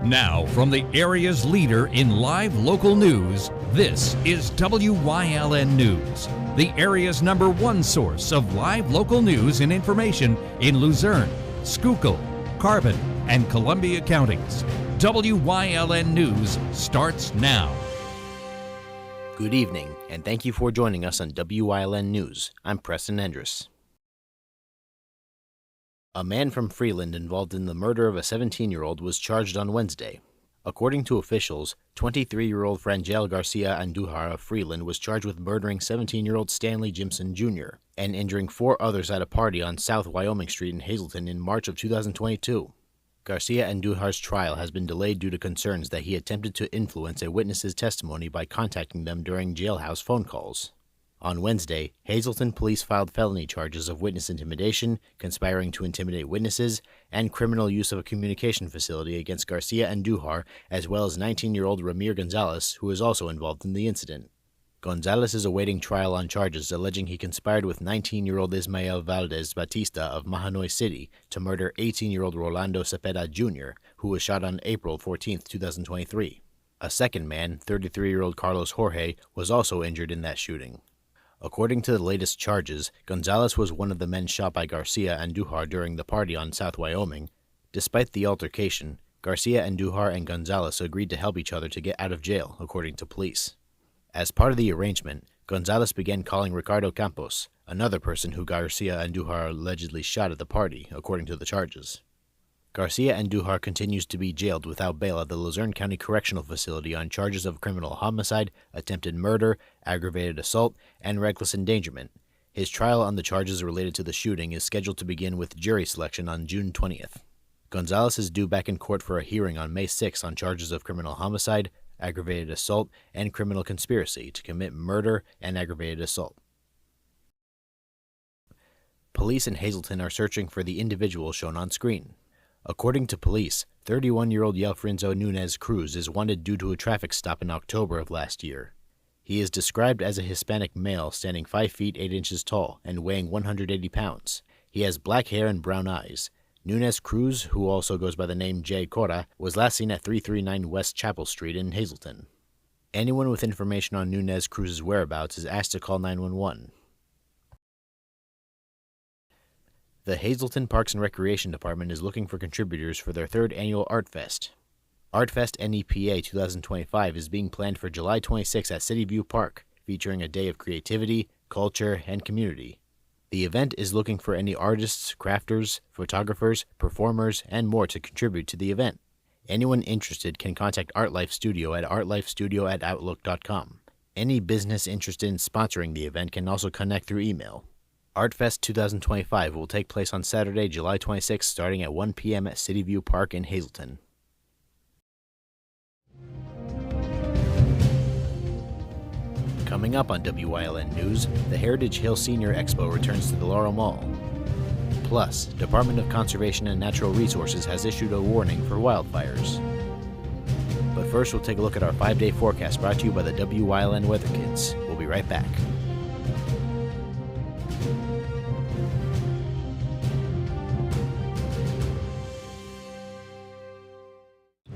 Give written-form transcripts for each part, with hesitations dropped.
Now, from the area's leader in live local news, this is WYLN News, the area's #1 source of live local news and information in Luzerne, Schuylkill, Carbon, and Columbia counties. WYLN News starts now. Good evening, and thank you for joining us on WYLN News. I'm Preston Endress. A man from Freeland involved in the murder of a 17-year-old was charged on Wednesday. According to officials, 23-year-old Frangel Garcia Andujar of Freeland was charged with murdering 17-year-old Stanley Jimson Jr. and injuring 4 others at a party on South Wyoming Street in Hazleton in March of 2022. Garcia Andujar's trial has been delayed due to concerns that he attempted to influence a witness's testimony by contacting them during jailhouse phone calls. On Wednesday, Hazleton police filed felony charges of witness intimidation, conspiring to intimidate witnesses, and criminal use of a communication facility against Garcia Andujar, as well as 19-year-old Ramir Gonzalez, who is also involved in the incident. Gonzalez is awaiting trial on charges alleging he conspired with 19-year-old Ismael Valdez Batista of Mahanoy City to murder 18-year-old Rolando Cepeda Jr., who was shot on April 14, 2023. A second man, 33-year-old Carlos Jorge, was also injured in that shooting. According to the latest charges, Gonzalez was one of the men shot by Garcia Andujar during the party on South Wyoming. Despite the altercation, Garcia Andujar and Gonzalez agreed to help each other to get out of jail, according to police. As part of the arrangement, Gonzalez began calling Ricardo Campos, another person who Garcia Andujar allegedly shot at the party, according to the charges. Garcia Andujar continues to be jailed without bail at the Luzerne County Correctional Facility on charges of criminal homicide, attempted murder, aggravated assault, and reckless endangerment. His trial on the charges related to the shooting is scheduled to begin with jury selection on June 20th. Gonzalez is due back in court for a hearing on May 6 on charges of criminal homicide, aggravated assault, and criminal conspiracy to commit murder and aggravated assault. Police in Hazleton are searching for the individual shown on screen. According to police, 31-year-old Yelfrenzo Nunez Cruz is wanted due to a traffic stop in October of last year. He is described as a Hispanic male standing 5 feet 8 inches tall and weighing 180 pounds. He has black hair and brown eyes. Nunez Cruz, who also goes by the name Jay Cora, was last seen at 339 West Chapel Street in Hazleton. Anyone with information on Nunez Cruz's whereabouts is asked to call 911. The Hazleton Parks and Recreation Department is looking for contributors for their 3rd annual Art Fest. Art Fest NEPA 2025 is being planned for July 26 at City View Park, featuring a day of creativity, culture, and community. The event is looking for any artists, crafters, photographers, performers, and more to contribute to the event. Anyone interested can contact ArtLife Studio at artlifestudio@outlook.com. Any business interested in sponsoring the event can also connect through email. ArtFest 2025 will take place on Saturday, July 26, starting at 1 p.m. at City View Park in Hazleton. Coming up on WYLN News, the Heritage Hill Senior Expo returns to the Laurel Mall. Plus, Department of Conservation and Natural Resources has issued a warning for wildfires. But first, we'll take a look at our 5-day forecast brought to you by the WYLN Weather Kids. We'll be right back.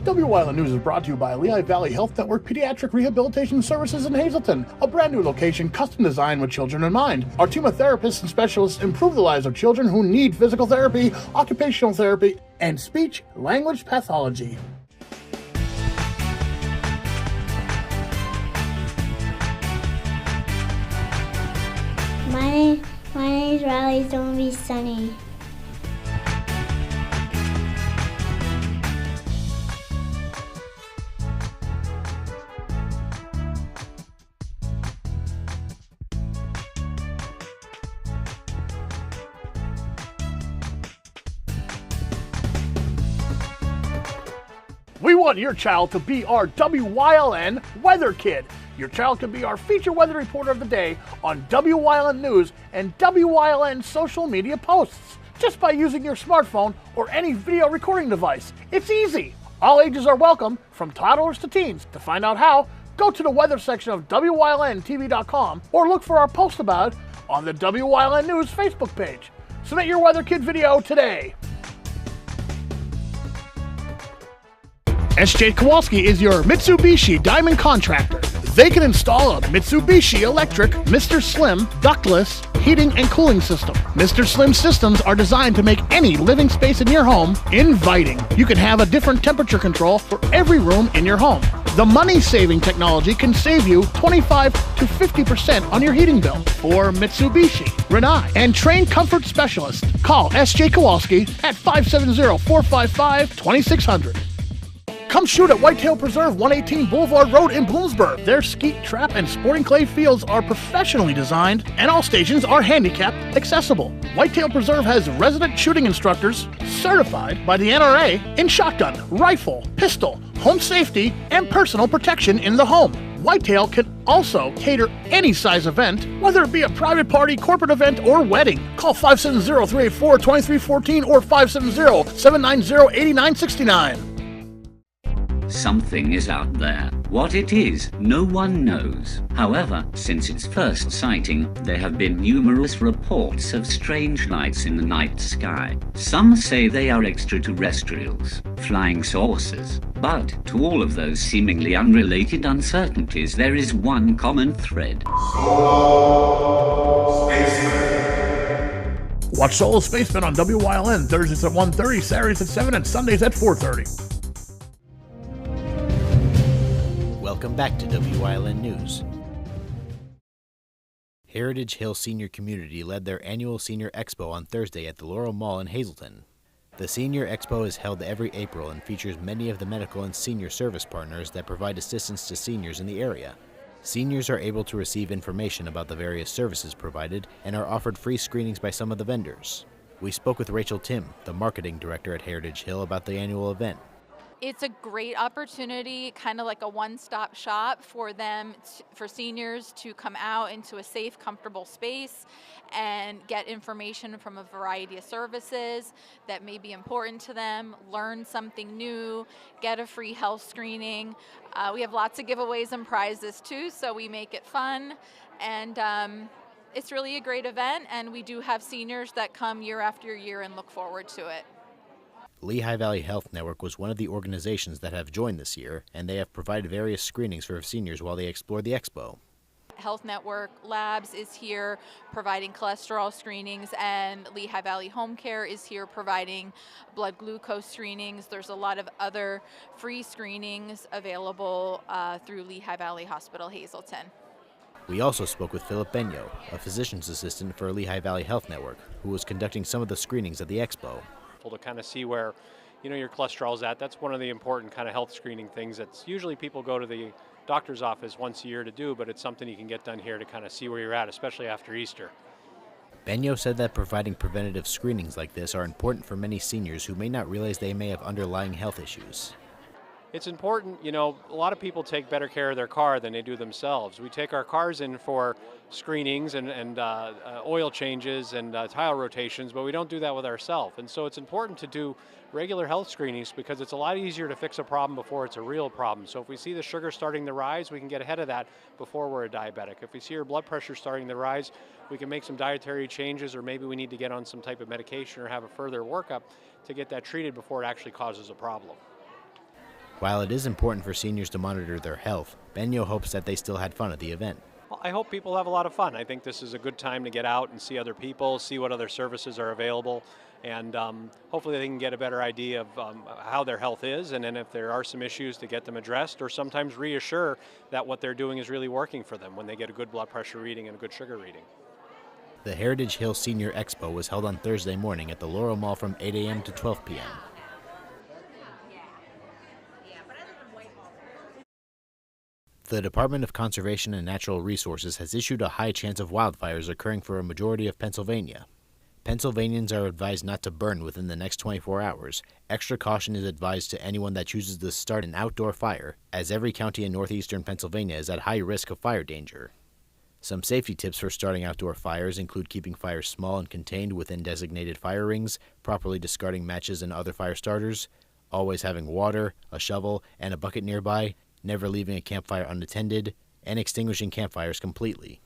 WYLN News is brought to you by Lehigh Valley Health Network Pediatric Rehabilitation Services in Hazleton, a brand new location custom designed with children in mind. Our team of therapists and specialists improve the lives of children who need physical therapy, occupational therapy, and speech-language pathology. My name is Riley. It's going to be sunny. We want your child to be our WYLN Weather Kid. Your child can be our feature weather reporter of the day on WYLN News and WYLN social media posts, just by using your smartphone or any video recording device. It's easy. All ages are welcome, from toddlers to teens. To find out how, go to the weather section of WYLNTV.com or look for our post about it on the WYLN News Facebook page. Submit your Weather Kid video today. SJ Kowalski is your Mitsubishi Diamond Contractor. They can install a Mitsubishi electric Mr. Slim ductless heating and cooling system. Mr. Slim systems are designed to make any living space in your home inviting. You can have a different temperature control for every room in your home. The money-saving technology can save you 25 to 50% on your heating bill. For Mitsubishi, Rinnai, and trained comfort specialists, call SJ Kowalski at 570-455-2600. Come shoot at Whitetail Preserve, 118 Boulevard Road in Bloomsburg. Their skeet, trap, and sporting clay fields are professionally designed, and all stations are handicap accessible. Whitetail Preserve has resident shooting instructors certified by the NRA in shotgun, rifle, pistol, home safety, and personal protection in the home. Whitetail can also cater any size event, whether it be a private party, corporate event, or wedding. Call 570-384-2314 or 570-790-8969. Something is out there. What it is, no one knows. However, since its first sighting, there have been numerous reports of strange lights in the night sky. Some say they are extraterrestrials, flying saucers. But to all of those seemingly unrelated uncertainties, there is one common thread. Solo Spaceman. Watch Solo Spaceman on WYLN Thursdays at 1:30, Saturdays at 7, and Sundays at 4:30. Welcome back to WYLN News. Heritage Hill Senior Community led their annual Senior Expo on Thursday at the Laurel Mall in Hazleton. The Senior Expo is held every April and features many of the medical and senior service partners that provide assistance to seniors in the area. Seniors are able to receive information about the various services provided and are offered free screenings by some of the vendors. We spoke with Rachel Tim, the marketing director at Heritage Hill, about the annual event. It's a great opportunity, kind of like a one-stop shop for them, for seniors to come out into a safe, comfortable space and get information from a variety of services that may be important to them, learn something new, get a free health screening. We have lots of giveaways and prizes too, so we make it fun. And it's really a great event, and we do have seniors that come year after year and look forward to it. Lehigh Valley Health Network was one of the organizations that have joined this year, and they have provided various screenings for seniors while they explore the expo. Health Network Labs is here providing cholesterol screenings, and Lehigh Valley Home Care is here providing blood glucose screenings. There's a lot of other free screenings available through Lehigh Valley Hospital Hazleton. We also spoke with Philip Benyo, a physician's assistant for Lehigh Valley Health Network, who was conducting some of the screenings at the expo. To kind of see where your cholesterol's at. That's one of the important kind of health screening things. That's usually people go to the doctor's office once a year to do, but it's something you can get done here to kind of see where you're at, especially after Easter. Benyo said that providing preventative screenings like this are important for many seniors who may not realize they may have underlying health issues. It's important, a lot of people take better care of their car than they do themselves. We take our cars in for screenings and oil changes and tire rotations, but we don't do that with ourselves. And so it's important to do regular health screenings because it's a lot easier to fix a problem before it's a real problem. So if we see the sugar starting to rise, we can get ahead of that before we're a diabetic. If we see your blood pressure starting to rise, we can make some dietary changes, or maybe we need to get on some type of medication or have a further workup to get that treated before it actually causes a problem. While it is important for seniors to monitor their health, Benyo hopes that they still had fun at the event. Well, I hope people have a lot of fun. I think this is a good time to get out and see other people, see what other services are available, and hopefully they can get a better idea of how their health is, and then if there are some issues, to get them addressed, or sometimes reassure that what they're doing is really working for them when they get a good blood pressure reading and a good sugar reading. The Heritage Hill Senior Expo was held on Thursday morning at the Laurel Mall from 8 a.m. to 12 p.m. The Department of Conservation and Natural Resources has issued a high chance of wildfires occurring for a majority of Pennsylvania. Pennsylvanians are advised not to burn within the next 24 hours. Extra caution is advised to anyone that chooses to start an outdoor fire, as every county in northeastern Pennsylvania is at high risk of fire danger. Some safety tips for starting outdoor fires include keeping fires small and contained within designated fire rings, properly discarding matches and other fire starters, always having water, a shovel, and a bucket nearby, never leaving a campfire unattended, and extinguishing campfires completely.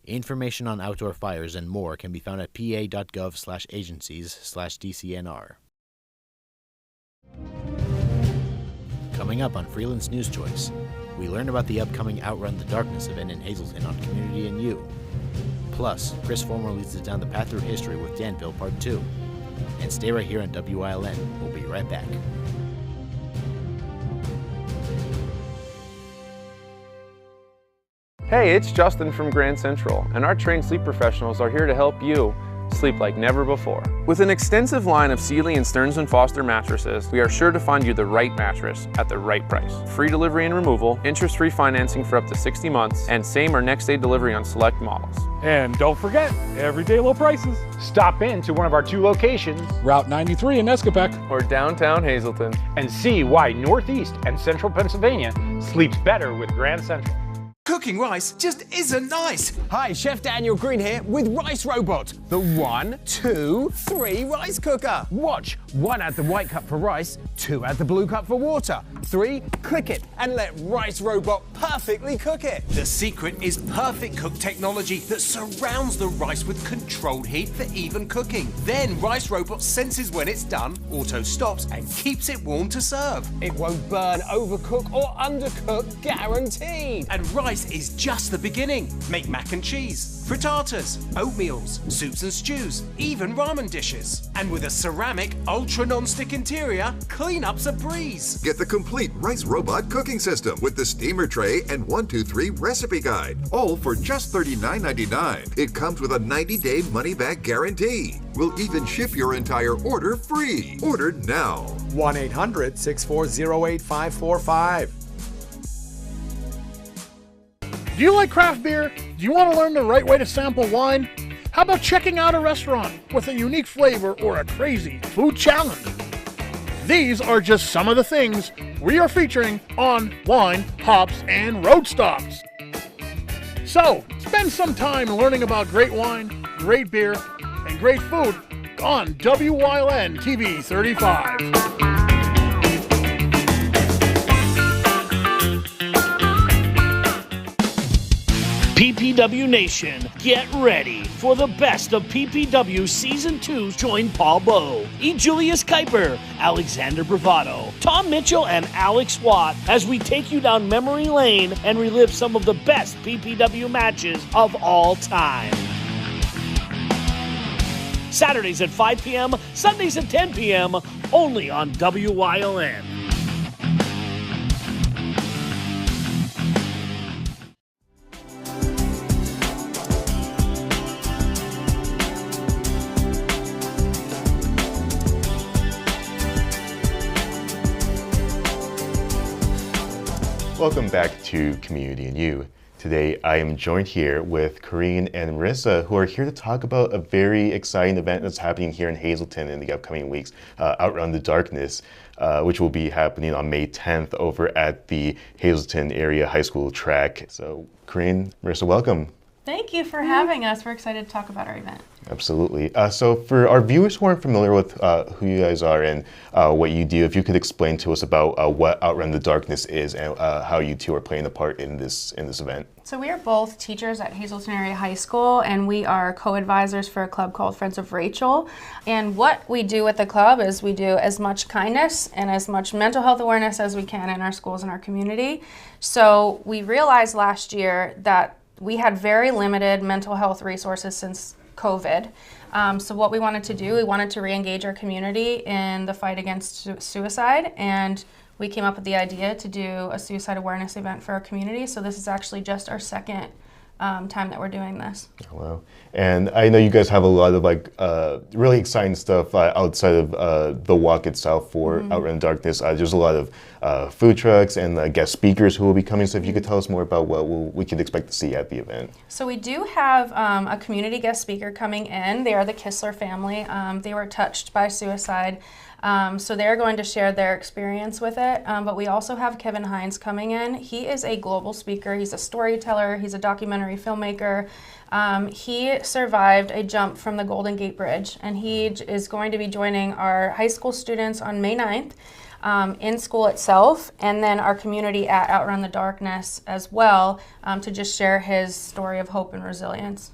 Information on outdoor fires and more can be found at pa.gov/agencies/DCNR. Coming Coming up on Freeland's News Choice, we learn about the upcoming Outrun the Darkness event in Hazleton on Community and You. Plus, Chris Fulmer leads us down the path through history with Danville Part 2. And stay right here on WYLN. We'll be right back. Hey, it's Justin from Grand Central, and our trained sleep professionals are here to help you sleep like never before. With an extensive line of Sealy and Stearns & Foster mattresses, we are sure to find you the right mattress at the right price. Free delivery and removal, interest-free financing for up to 60 months, and same or next day delivery on select models. And don't forget, everyday low prices. Stop in to one of our 2 locations, Route 93 in Escapec, or downtown Hazleton, and see why Northeast and Central Pennsylvania sleeps better with Grand Central. Cooking rice just isn't nice. Hi, Chef Daniel Green here with Rice Robot, the 1, 2, 3 rice cooker. Watch, 1 add the white cup for rice, 2 add the blue cup for water, 3 click it. And let Rice Robot perfectly cook it. The secret is Perfect Cook technology that surrounds the rice with controlled heat for even cooking. Then Rice Robot senses when it's done, auto stops, and keeps it warm to serve. It won't burn, overcook, or undercook, guaranteed. And rice is just the beginning. Make mac and cheese, frittatas, oatmeals, soups and stews, even ramen dishes. And with a ceramic, ultra non-stick interior, cleanup's a breeze. Get the complete Rice Robot cooking system with the steamer tray and 1-2-3 recipe guide, all for just $39.99. It comes with a 90-day money-back guarantee. We'll even ship your entire order free. Order now. 1-800-640-8545. Do you like craft beer? Do you want to learn the right way to sample wine? How about checking out a restaurant with a unique flavor or a crazy food challenge? These are just some of the things we are featuring on Wine, Hops, and Road Stops. So, spend some time learning about great wine, great beer, and great food on WYLN TV 35. PPW Nation, get ready for the best of PPW Season 2. Join Paul Bowe, E. Julius Kuiper, Alexander Bravado, Tom Mitchell, and Alex Watt as we take you down memory lane and relive some of the best PPW matches of all time. Saturdays at 5 p.m., Sundays at 10 p.m., only on WYLN. Welcome back to Community and You. Today I am joined here with Corinne and Marissa, who are here to talk about a very exciting event that's happening here in Hazleton in the upcoming weeks, Outrun the Darkness, which will be happening on May 10th over at the Hazleton Area High School track. So Corinne, Marissa, welcome. Thank you for having us. We're excited to talk about our event. Absolutely. So for our viewers who aren't familiar with who you guys are and what you do, if you could explain to us about what Outrun the Darkness is and how you two are playing a part in this event. So we are both teachers at Hazleton Area High School, and we are co-advisors for a club called Friends of Rachel. And what we do at the club is we do as much kindness and as much mental health awareness as we can in our schools and our community. So we realized last year that we had very limited mental health resources since COVID. So what we wanted to do, we wanted to re-engage our community in the fight against suicide, and we came up with the idea to do a suicide awareness event for our community. So this is actually just our second time that we're doing this. Oh, wow. And I know you guys have a lot of really exciting stuff outside of the walk itself for Outrun Darkness. There's a lot of food trucks and guest speakers who will be coming. So if you could tell us more about what we can expect to see at the event. So we do have a community guest speaker coming in. They are the Kissler family. They were touched by suicide. So they're going to share their experience with it. But we also have Kevin Hines coming in. He is a global speaker. He's a storyteller. He's a documentary filmmaker. He survived a jump from the Golden Gate Bridge, and he is going to be joining our high school students on May 9th in school itself, and then our community at Outrun the Darkness as well, to just share his story of hope and resilience.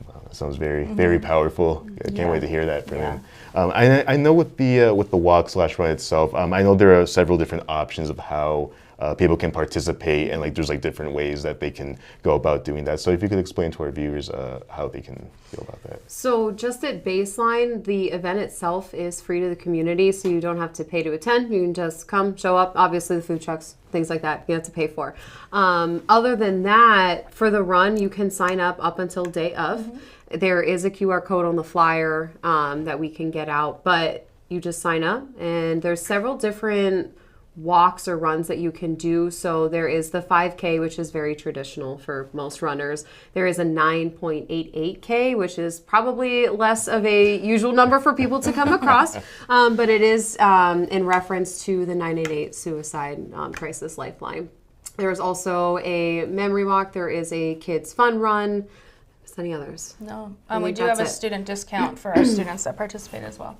Wow, Sounds very, very powerful. I can't wait to hear that from him. I know with the walk/run itself, I know there are several different options of how people can participate, and like there's like different ways that they can go about doing that. So if you could explain to our viewers how they can feel about that. So just at baseline, the event itself is free to the community, so you don't have to pay to attend. You can just come, show up. Obviously the food trucks, things like that, you have to pay for. Other than that, for the run, you can sign up until day of. There is a QR code on the flyer that we can get out, but you just sign up, and there's several different walks or runs that you can do. So there is the 5K, which is very traditional for most runners. There is a 9.88K, which is probably less of a usual number for people to come across, but it is in reference to the 988 suicide crisis lifeline. There's also a memory walk. There is a kids fun run. Is there any others? No. We do have a student discount for our students that participate as well.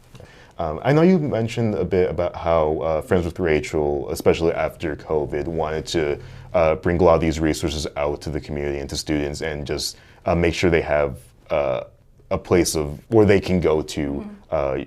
I know you mentioned a bit about how Friends with Rachel, especially after COVID, wanted to bring a lot of these resources out to the community and to students, and just make sure they have a place of where they can go to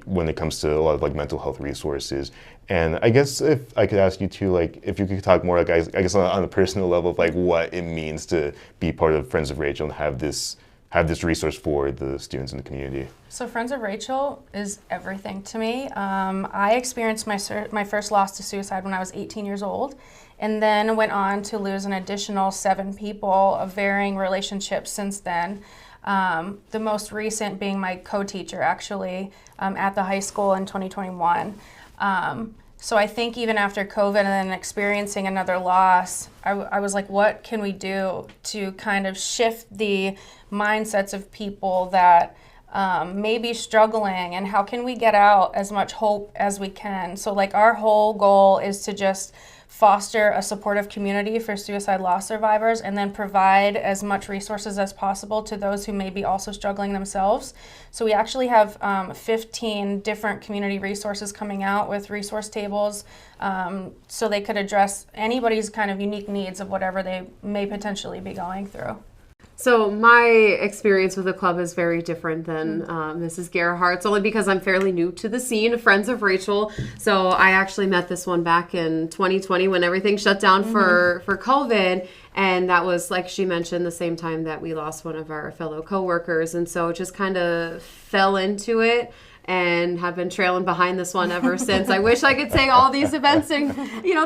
when it comes to a lot of like mental health resources. And I guess if I could ask you to, like, if you could talk more, like, I guess on a personal level of like what it means to be part of Friends of Rachel and have this resource for the students in the community. So Friends of Rachel is everything to me. I experienced my first loss to suicide when I was 18 years old, and then went on to lose an additional 7 people of varying relationships since then. The most recent being my co-teacher, actually, at the high school in 2021. So I think even after COVID and then experiencing another loss, I was like, what can we do to kind of shift the mindsets of people that may be struggling, and how can we get out as much hope as we can? So like our whole goal is to just foster a supportive community for suicide loss survivors, and then provide as much resources as possible to those who may be also struggling themselves. So we actually have 15 different community resources coming out with resource tables, so they could address anybody's kind of unique needs of whatever they may potentially be going through. So my experience with the club is very different than Mrs. Gerhardt's, only because I'm fairly new to the scene of Friends of Rachel. So I actually met this one back in 2020 when everything shut down for COVID. And that was, like she mentioned, the same time that we lost one of our fellow coworkers. And so it just kind of fell into it, and have been trailing behind this one ever since. I wish I could say all these events and,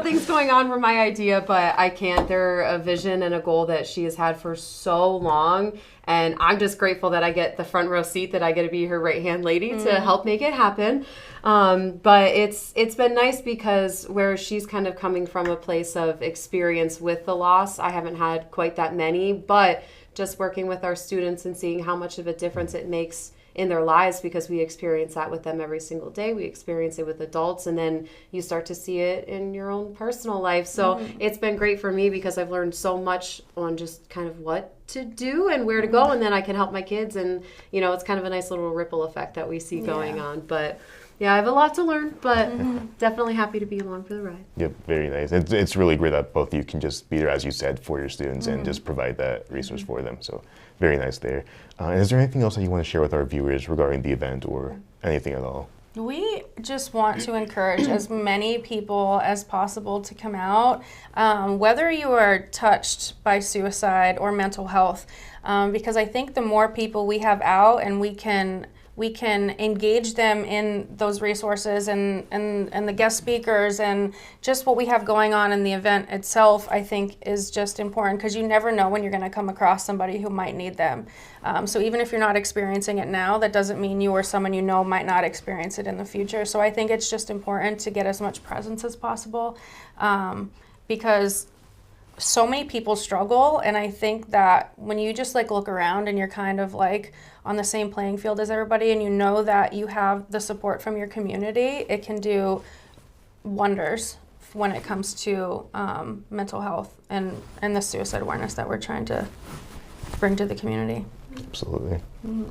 things going on were my idea, but I can't. They're a vision and a goal that she has had for so long, and I'm just grateful that I get the front row seat, that I get to be her right-hand lady to help make it happen. But it's been nice, because where she's kind of coming from a place of experience with the loss, I haven't had quite that many, but just working with our students and seeing how much of a difference it makes in their lives, because we experience that with them every single day. We experience it with adults, and then you start to see it in your own personal life. So it's been great for me, because I've learned so much on just kind of what to do and where to go, and then I can help my kids, and it's kind of a nice little ripple effect that we see going on. But yeah, I have a lot to learn, but definitely happy to be along for the ride. Yep, very nice. It's really great that both of you can just be there, as you said, for your students and just provide that resource for them. So very nice there. Is there anything else that you want to share with our viewers regarding the event, or anything at all? We just want to encourage as many people as possible to come out, whether you are touched by suicide or mental health, because I think the more people we have out, and we can engage them in those resources and the guest speakers and just what we have going on in the event itself, I think is just important, because you never know when you're going to come across somebody who might need them. So even if you're not experiencing it now, that doesn't mean you or someone you know might not experience it in the future. So I think it's just important to get as much presence as possible, because so many people struggle, and I think that when you just like look around and you're kind of like on the same playing field as everybody, and you know that you have the support from your community, it can do wonders when it comes to mental health and the suicide awareness that we're trying to bring to the community. Absolutely. All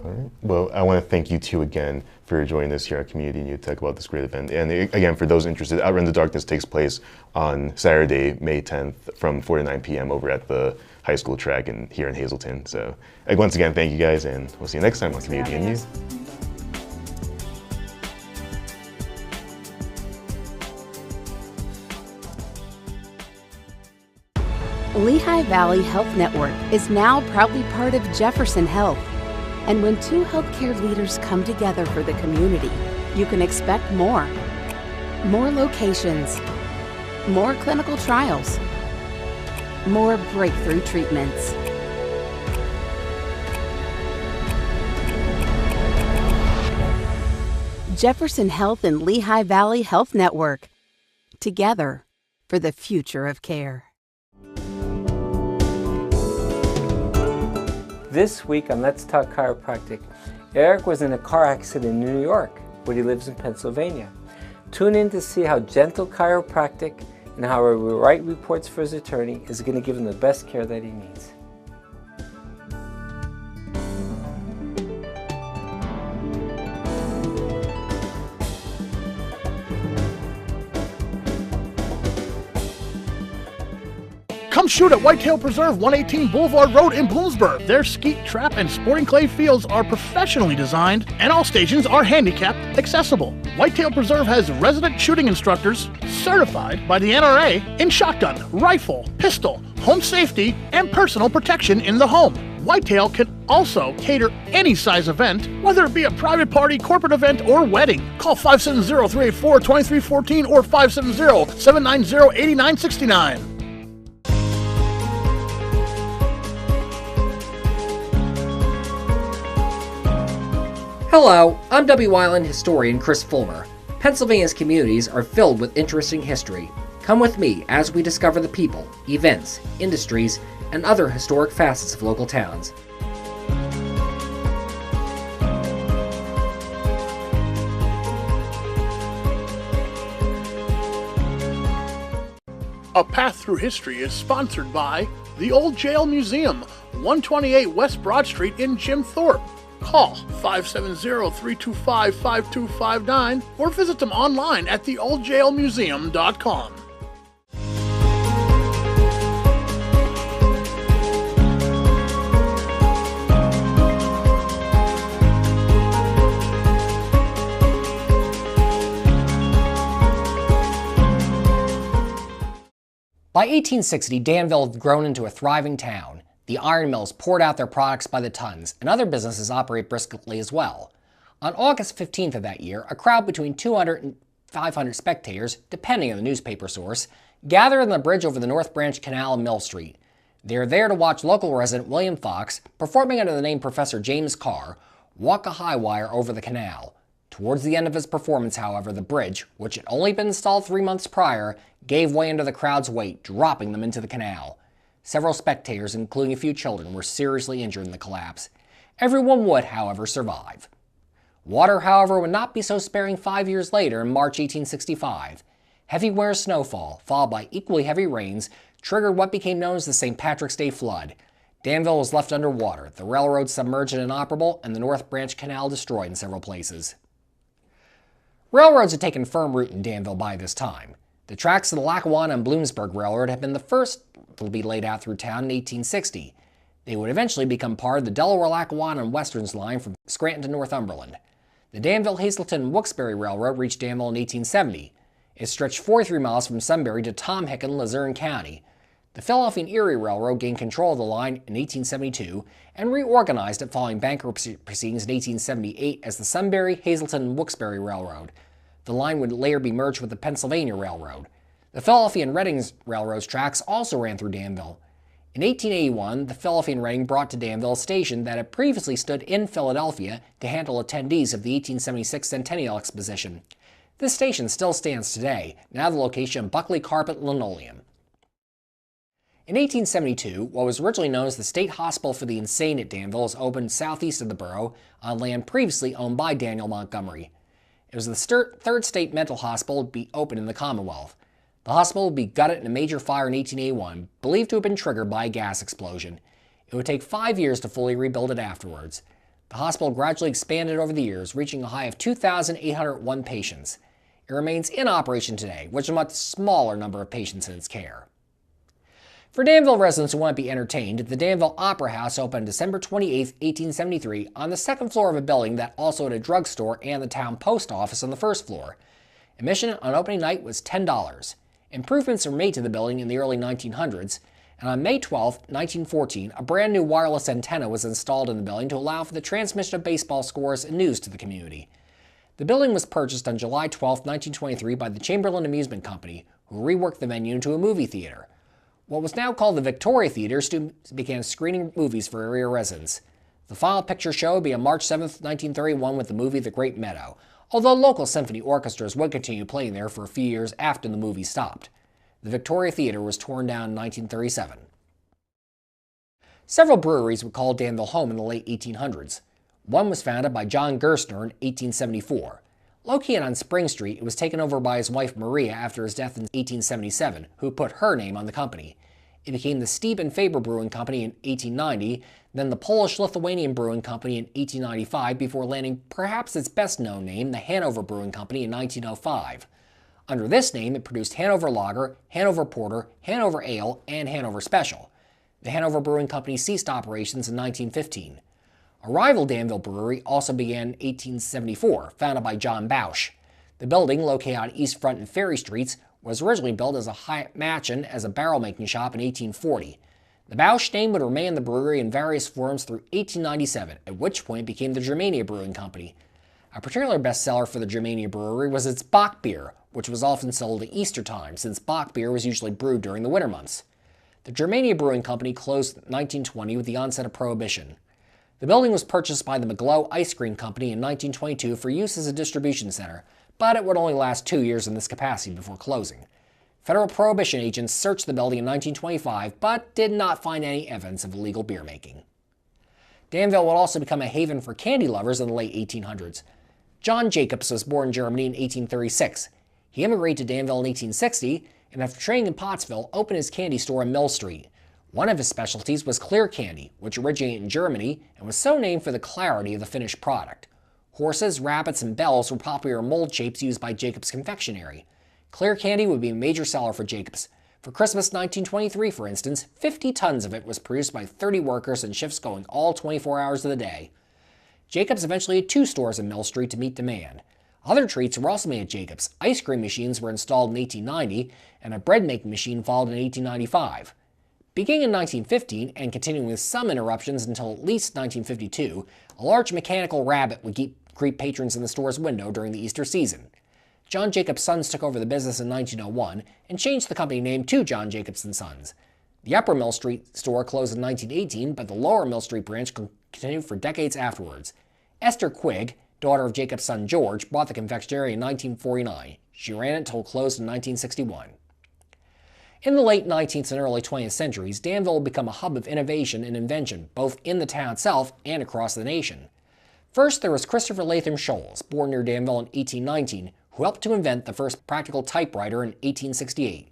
right. Well, I want to thank you two again for joining us here at Community New to talk about this great event. And again, for those interested, Outrun the Darkness takes place on Saturday, May 10th from 4 to 9 p.m. over at the high school track here in Hazleton. So once again, thank you guys, and we'll see you next time on Community New. Lehigh Valley Health Network is now proudly part of Jefferson Health. And when two healthcare leaders come together for the community, you can expect more. More locations, more clinical trials, more breakthrough treatments. Jefferson Health and Lehigh Valley Health Network. Together for the future of care. This week on Let's Talk Chiropractic, Eric was in a car accident in New York, but he lives in Pennsylvania. Tune in to see how gentle chiropractic and how he will write reports for his attorney is going to give him the best care that he needs. Come shoot at Whitetail Preserve, 118 Boulevard Road in Bloomsburg. Their skeet, trap, and sporting clay fields are professionally designed, and all stations are handicapped accessible. Whitetail Preserve has resident shooting instructors certified by the NRA in shotgun, rifle, pistol, home safety, and personal protection in the home. Whitetail can also cater any size event, whether it be a private party, corporate event, or wedding. Call 570-384-2314 or 570-790-8969. Hello, I'm Wyln historian Chris Fulmer. Pennsylvania's communities are filled with interesting history. Come with me as we discover the people, events, industries, and other historic facets of local towns. A Path Through History is sponsored by the Old Jail Museum, 128 West Broad Street in Jim Thorpe. Call 570-325-5259 or visit them online at theoldjailmuseum.com. By 1860, Danville had grown into a thriving town. The iron mills poured out their products by the tons, and other businesses operate briskly as well. On August 15th of that year, a crowd between 200 and 500 spectators, depending on the newspaper source, gathered on the bridge over the North Branch Canal and Mill Street. They were there to watch local resident William Fox, performing under the name Professor James Carr, walk a high wire over the canal. Towards the end of his performance, however, the bridge, which had only been installed 3 months prior, gave way under the crowd's weight, dropping them into the canal. Several spectators, including a few children, were seriously injured in the collapse. Everyone would, however, survive. Water, however, would not be so sparing 5 years later in March 1865. Heavy winter snowfall, followed by equally heavy rains, triggered what became known as the St. Patrick's Day flood. Danville was left underwater, the railroad submerged and inoperable, and the North Branch Canal destroyed in several places. Railroads had taken firm root in Danville by this time. The tracks of the Lackawanna and Bloomsburg Railroad had been the first to be laid out through town in 1860. They would eventually become part of the Delaware, Lackawanna, and Westerns line from Scranton to Northumberland. The Danville, Hazleton, and Wilkes-Barre Railroad reached Danville in 1870. It stretched 43 miles from Sunbury to Tom Hick in Luzerne County. The Philadelphia and Erie Railroad gained control of the line in 1872 and reorganized it following bankruptcy proceedings in 1878 as the Sunbury, Hazleton, and Wilkes-Barre Railroad. The line would later be merged with the Pennsylvania Railroad. The Philadelphia and Reading Railroad's tracks also ran through Danville. In 1881, the Philadelphia and Reading brought to Danville a station that had previously stood in Philadelphia to handle attendees of the 1876 Centennial Exposition. This station still stands today, now the location of Buckley Carpet Linoleum. In 1872, what was originally known as the State Hospital for the Insane at Danville was opened southeast of the borough on land previously owned by Daniel Montgomery. It was the third state mental hospital to be opened in the Commonwealth. The hospital would be gutted in a major fire in 1881, believed to have been triggered by a gas explosion. It would take 5 years to fully rebuild it afterwards. The hospital gradually expanded over the years, reaching a high of 2,801 patients. It remains in operation today, which is a much smaller number of patients in its care. For Danville residents who want to be entertained, the Danville Opera House opened December 28, 1873, on the second floor of a building that also had a drugstore and the town post office on the first floor. Admission on opening night was $10. Improvements were made to the building in the early 1900s, and on May 12, 1914, a brand new wireless antenna was installed in the building to allow for the transmission of baseball scores and news to the community. The building was purchased on July 12, 1923 by the Chamberlain Amusement Company, who reworked the venue into a movie theater. What was now called the Victoria Theater students began screening movies for area residents. The final picture show would be on March 7, 1931 with the movie The Great Meadow, although local symphony orchestras would continue playing there for a few years after the movie stopped. The Victoria Theater was torn down in 1937. Several breweries would call Danville home in the late 1800s. One was founded by John Gerstner in 1874. Located on Spring Street, it was taken over by his wife Maria after his death in 1877, who put her name on the company. It became the Stieb and Faber Brewing Company in 1890, then the Polish-Lithuanian Brewing Company in 1895, before landing perhaps its best-known name, the Hanover Brewing Company, in 1905. Under this name, it produced Hanover Lager, Hanover Porter, Hanover Ale, and Hanover Special. The Hanover Brewing Company ceased operations in 1915. A rival Danville brewery also began in 1874, founded by John Bausch. The building, located on East Front and Ferry Streets, was originally built as a Hyatt Mansion as a barrel-making shop in 1840. The Bausch name would remain in the brewery in various forms through 1897, at which point it became the Germania Brewing Company. A particular bestseller for the Germania Brewery was its Bock beer, which was often sold at Easter time, since Bock beer was usually brewed during the winter months. The Germania Brewing Company closed in 1920 with the onset of Prohibition. The building was purchased by the McGlow Ice Cream Company in 1922 for use as a distribution center, but it would only last 2 years in this capacity before closing. Federal prohibition agents searched the building in 1925, but did not find any evidence of illegal beer making. Danville would also become a haven for candy lovers in the late 1800s. John Jacobs was born in Germany in 1836. He immigrated to Danville in 1860, and after training in Pottsville, opened his candy store on Mill Street. One of his specialties was clear candy, which originated in Germany and was so named for the clarity of the finished product. Horses, rabbits, and bells were popular mold shapes used by Jacobs Confectionery. Clear candy would be a major seller for Jacobs. For Christmas 1923, for instance, 50 tons of it was produced by 30 workers in shifts going all 24 hours of the day. Jacobs eventually had 2 stores in Mill Street to meet demand. Other treats were also made at Jacobs. Ice cream machines were installed in 1890, and a bread-making machine followed in 1895. Beginning in 1915, and continuing with some interruptions until at least 1952, a large mechanical rabbit would greet patrons in the store's window during the Easter season. John Jacobs' Sons took over the business in 1901 and changed the company name to John Jacobs & Sons. The Upper Mill Street store closed in 1918, but the Lower Mill Street branch continued for decades afterwards. Esther Quigg, daughter of Jacobs' son George, bought the confectionery in 1949. She ran it until it closed in 1961. In the late 19th and early 20th centuries, Danville would become a hub of innovation and invention, both in the town itself and across the nation. First, there was Christopher Latham Sholes, born near Danville in 1819, who helped to invent the first practical typewriter in 1868.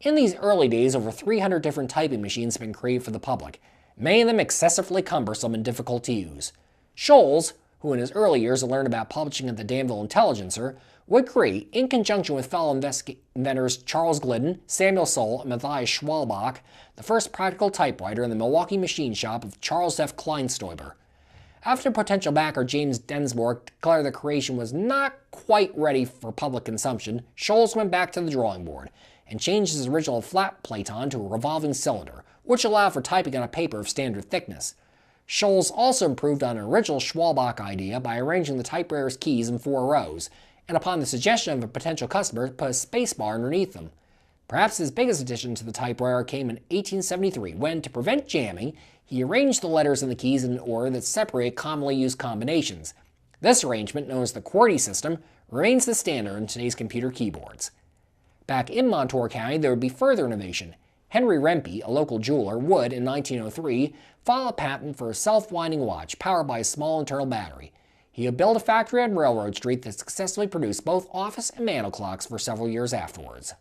In these early days, over 300 different typing machines have been created for the public, many of them excessively cumbersome and difficult to use. Sholes, who in his early years had learned about publishing at the Danville Intelligencer, would create, in conjunction with fellow inventors Charles Glidden, Samuel Soule, and Matthias Schwalbach, the first practical typewriter in the Milwaukee machine shop of Charles F. Kleinstoiber. After potential backer James Densmore declared the creation was not quite ready for public consumption, Sholes went back to the drawing board and changed his original flat platon to a revolving cylinder, which allowed for typing on a paper of standard thickness. Sholes also improved on an original Schwalbach idea by arranging the typewriter's keys in 4 rows, and upon the suggestion of a potential customer, put a spacebar underneath them. Perhaps his biggest addition to the typewriter came in 1873, when, to prevent jamming, he arranged the letters and the keys in an order that separated commonly used combinations. This arrangement, known as the QWERTY system, remains the standard in today's computer keyboards. Back in Montour County, there would be further innovation. Henry Rempe, a local jeweler, would, in 1903, file a patent for a self-winding watch powered by a small internal battery. He would build a factory on Railroad Street that successfully produced both office and mantel clocks for several years afterwards.